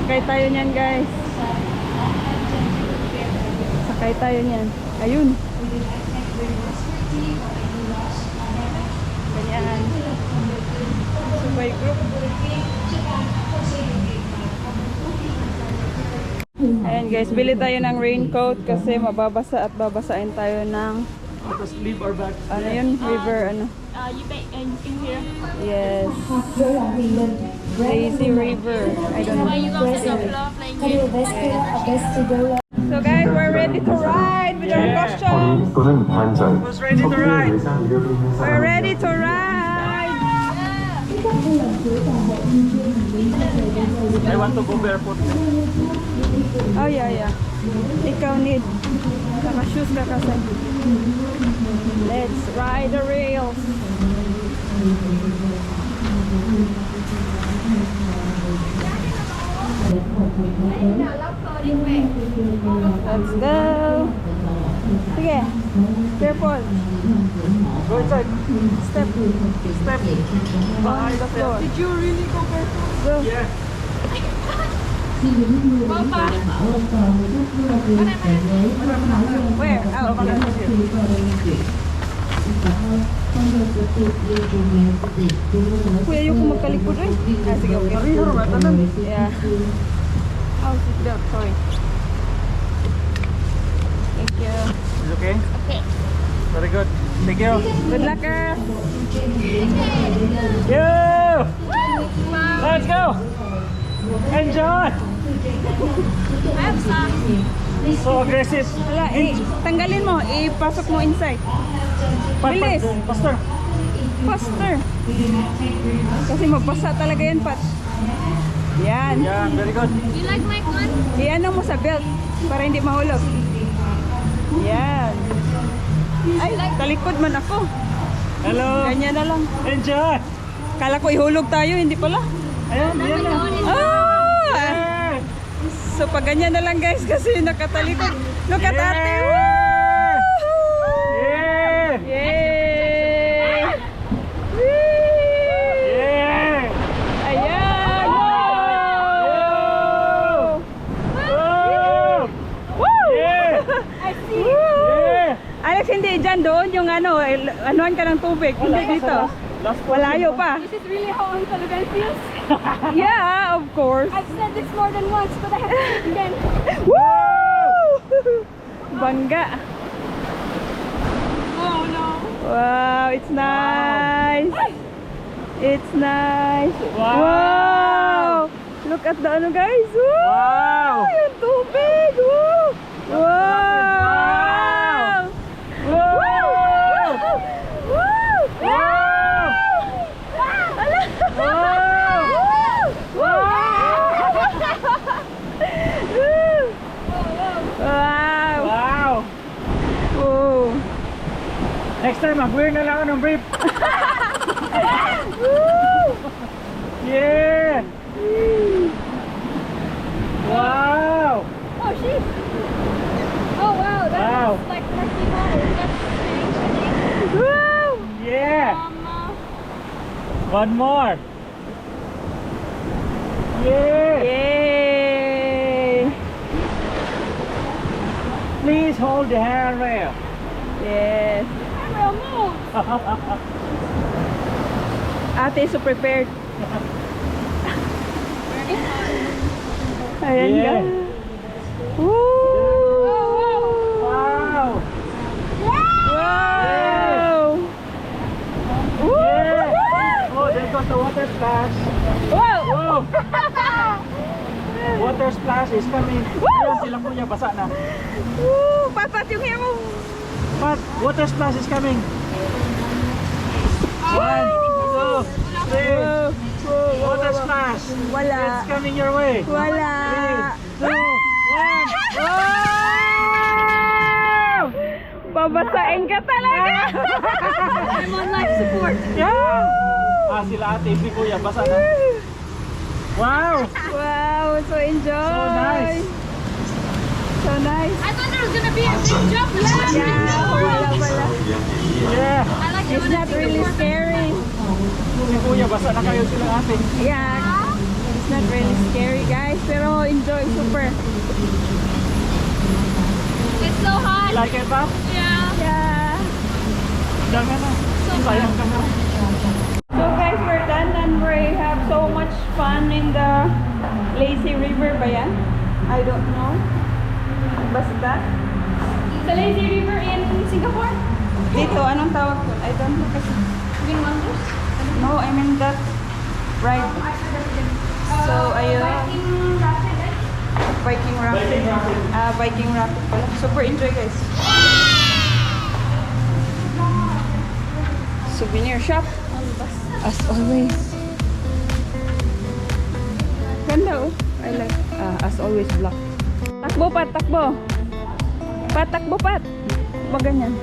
Sakay tayo niyan, guys. Sakay tayo niyan. Ayun. Ganyan. Subay group. Ayan guys, bili tayo ng raincoat kasi mababasa at babasain tayo ng ano yun? River, ano? You in here. Yes. Lazy River. I don't know. You guys are playing here. So guys, we're ready to ride with our costumes. Who's ready to ride? We're ready to ride. I want to go barefoot. Oh yeah. Ikaw need. Naka-shoes ka kasi. Let's ride the rails. Let's go. Sige. Careful. Go inside. Step. Step. On the floor. Did you really go barefoot? Go. Yeah. Where? Out. Kuya, yung magkalikod eh. Ah, sige, okay. Yeah. Oh, sit down. Sorry. Thank you. Is okay? Okay. Very good. Thank you. Good luck, girl. Yeah! Let's go! Enjoy! I have some. So aggressive. Wala, tanggalin mo. Ipasok mo inside. Bilis. Faster. Faster. Kasi magbasa talaga yan, Pat. Yan. Yeah, very good. You like my one? Iano mo sa belt para hindi mahulog. Yan. Ay, talikod man ako. Hello. Ganyan na lang. Enjoy. Kala ko ihulog tayo, hindi pala. Ayan, yan lang. Ah! Yeah. So pag ganyan na lang guys kasi nakatalikod. Look at ate. Yeah. Woo! Yeah. Yay! Whee! Yeah. Ayan! Oh. Oh. Woo! Yeah. I see. Woo! Yeah. Alex, hindi dyan doon yung ano, anuan ka ng tubig. Hindi dito. Last Malayo pa. This is really how Uncle feels. Yeah, of course. I've said this more than once, but I have to say it again. Woo! Bangga. Oh no. Wow, it's nice. It's nice. Wow. Wow! Look at the ano guys. Woo! Wow. Yung tubig. Woo! Wow! Wow. Woo! Woo! Wow. Ala! Wow. Wow! Wow. Woo! Next time, mag-wear na lang ako ng brief. Woo! Yeah. Wow. Oh shit. Oh wow, that Wow. looks like murky water. That's strange, I think. Woo! Yeah. One more. Yeah. Yay! Please hold the handrail. Yes. I will move. Ate is so prepared. Ayan Yeah. ka. Woo! Wow. Wow! Woo! Yeah. Oh, there goes the water splash. Wow! Oh. Water splash is coming. Ayun, sila kuya, basa na. Woo! Papat yung hair mo. But water splash is coming. 1, 2, 3. Wow! Water splash. Wala. It's coming your way. Wala. 3, 2, 1. Wow! Babasain ka talaga. I'm on life support. Yeah. Ah, sila ate, si kuya, basa na. Wow. Wow! So enjoy. So nice. So nice. I thought there was gonna be a big jump. Yeah, wala pala. Yeah. I like it It's when not it's really scary. Si kuya, basa na kayo sila ate. Yeah, it's not really scary guys. Pero Joy, super. It's so hot. Like it ba? Yeah. Yeah. Dami na. Sayang ka na. So guys, we're done and we have so much fun in the lazy river ba yan? I don't know. Basta. Sa lazy river in Singapore. Dito, anong tawag ko? I don't know kasi. VinWonders. No, I mean that ride. So, ayun. Viking rapid, right? Viking Rapid. Viking Rapid. Viking Rapid pala. Super enjoy guys. Souvenir shop. As always. Ganda oh. I like. As always black. Takbo pat, takbo. Pat, takbo pat. Ba ganyan.